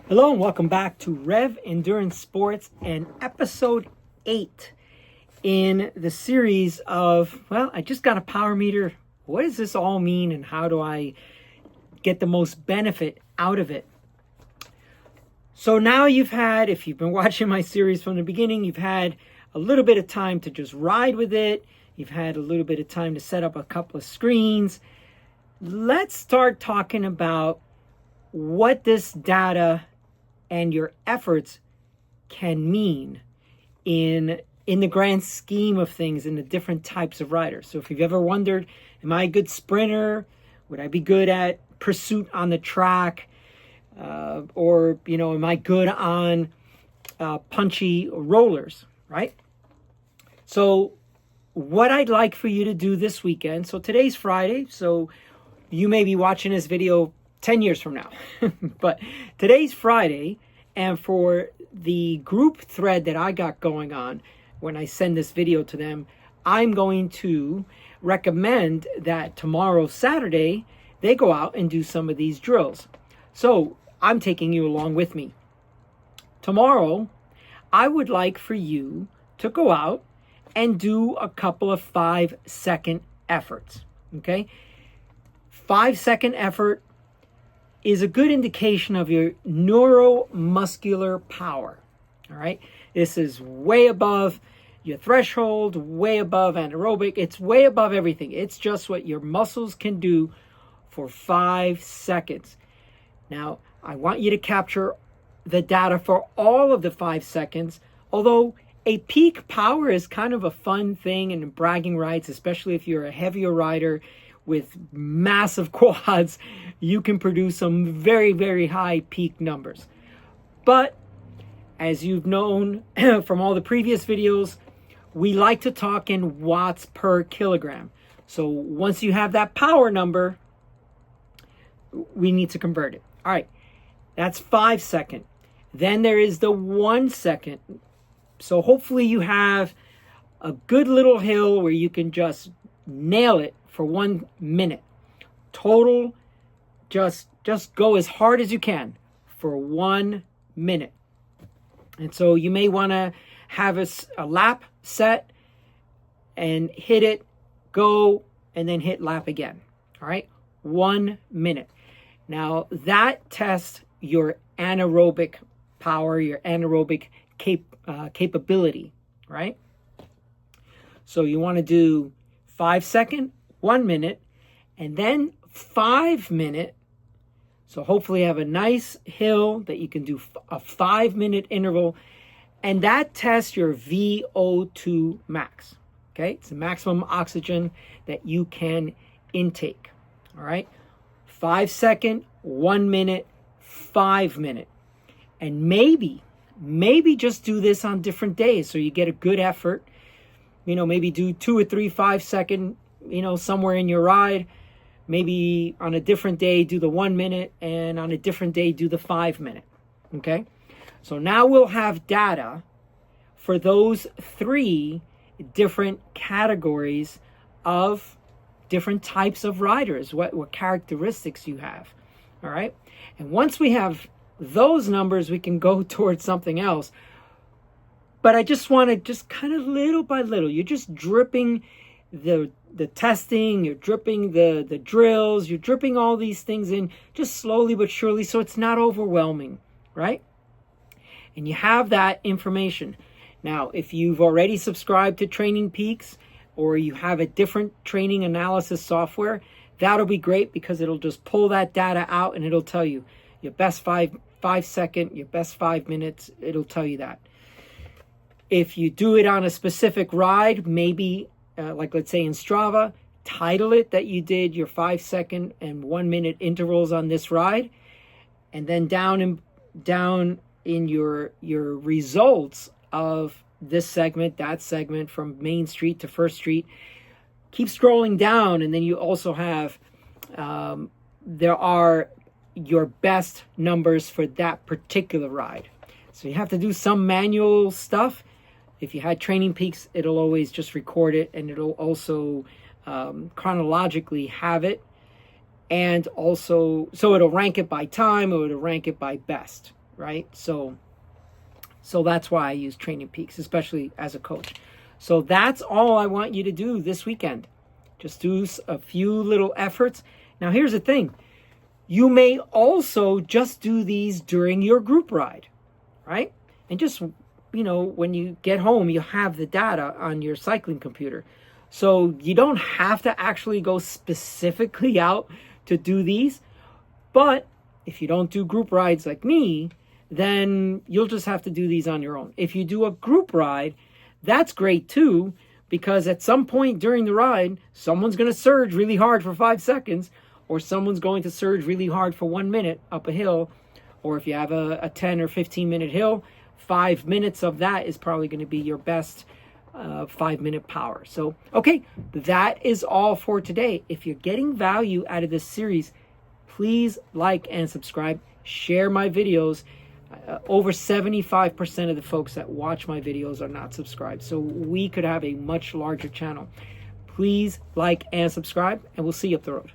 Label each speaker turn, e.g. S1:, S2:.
S1: Hello and welcome back to REV Endurance Sports and episode 8 in the series of, well, I just got a power meter. What does this all mean and how do I get the most benefit out of it? So now you've had, if you've been watching my series from the beginning, you've had a little bit of time to just ride with it. You've had a little bit of time to set up a couple of screens. Let's start talking about what this data and your efforts can mean in the grand scheme of things in the different types of riders. So if you've ever wondered, am I a good sprinter? Would I be good at pursuit on the track? Or, am I good on punchy rollers, right? So what I'd like for you to do this weekend, so today's Friday, so you may be watching this video 10 years from now. But today's Friday, and for the group thread that I got going on when I send this video to them, I'm going to recommend that tomorrow, Saturday, they go out and do some of these drills. So I'm taking you along with me. Tomorrow, I would like for you to go out and do a couple of 5-second efforts, okay? 5-second effort is a good indication of your neuromuscular power, all right? This is way above your threshold, way above anaerobic. It's way above everything. It's just what your muscles can do for 5 seconds. Now, I want you to capture the data for all of the 5 seconds, although a peak power is kind of a fun thing in bragging rights, especially if you're a heavier rider with massive quads. You can produce some very, very high peak numbers. But as you've known from all the previous videos, we like to talk in watts per kilogram. So once you have that power number, we need to convert it. All right, that's 5 seconds. Then there is the 1 second. So hopefully you have a good little hill where you can just nail it for 1 minute. Total, just go as hard as you can for 1 minute. And so you may want to have a lap set and hit it, go, and then hit lap again. All right, 1 minute. Now that tests your anaerobic power, your anaerobic capability, right? So you want to do 5 second, 1 minute, and then 5 minute. So hopefully you have a nice hill that you can do a 5 minute interval, and that tests your VO2 max. Okay, it's the maximum oxygen that you can intake. All right, 5 second, 1 minute, 5 minute, and maybe just do this on different days so you get a good effort. Maybe do 2 or 3 5 second, somewhere in your ride. Maybe on a different day, do the 1 minute, and on a different day, do the 5 minute. Okay? So now we'll have data for those 3 different categories of different types of riders, what characteristics you have. All right? And once we have those numbers, we can go towards something else. But I just want to just kind of little by little, you're just dripping the testing, you're dripping the drills, you're dripping all these things in just slowly but surely so it's not overwhelming, right? And you have that information. Now, if you've already subscribed to Training Peaks or you have a different training analysis software, that'll be great because it'll just pull that data out and it'll tell you your best 5 second, your best 5 minutes, it'll tell you that. If you do it on a specific ride, maybe like let's say in Strava, title it that you did your 5 second and 1 minute intervals on this ride, and then down in your results of this segment, that segment from Main Street to First Street, keep scrolling down, and then you also have there are your best numbers for that particular ride. So you have to do some manual stuff. If you had Training Peaks, it'll always just record it, and it'll also chronologically have it. And also, so it'll rank it by time, or it'll rank it by best, right? So that's why I use Training Peaks, especially as a coach. So that's all I want you to do this weekend. Just do a few little efforts. Now, here's the thing. You may also just do these during your group ride, right? And just, when you get home, you have the data on your cycling computer. So you don't have to actually go specifically out to do these. But if you don't do group rides like me, then you'll just have to do these on your own. If you do a group ride, that's great too, because at some point during the ride, someone's going to surge really hard for 5 seconds, or someone's going to surge really hard for 1 minute up a hill. Or if you have a 10 or 15 minute hill, 5 minutes of that is probably going to be your best 5-minute power. So, okay, that is all for today. If you're getting value out of this series, please like and subscribe. Share my videos. Over 75% of the folks that watch my videos are not subscribed. So we could have a much larger channel. Please like and subscribe, and we'll see you up the road.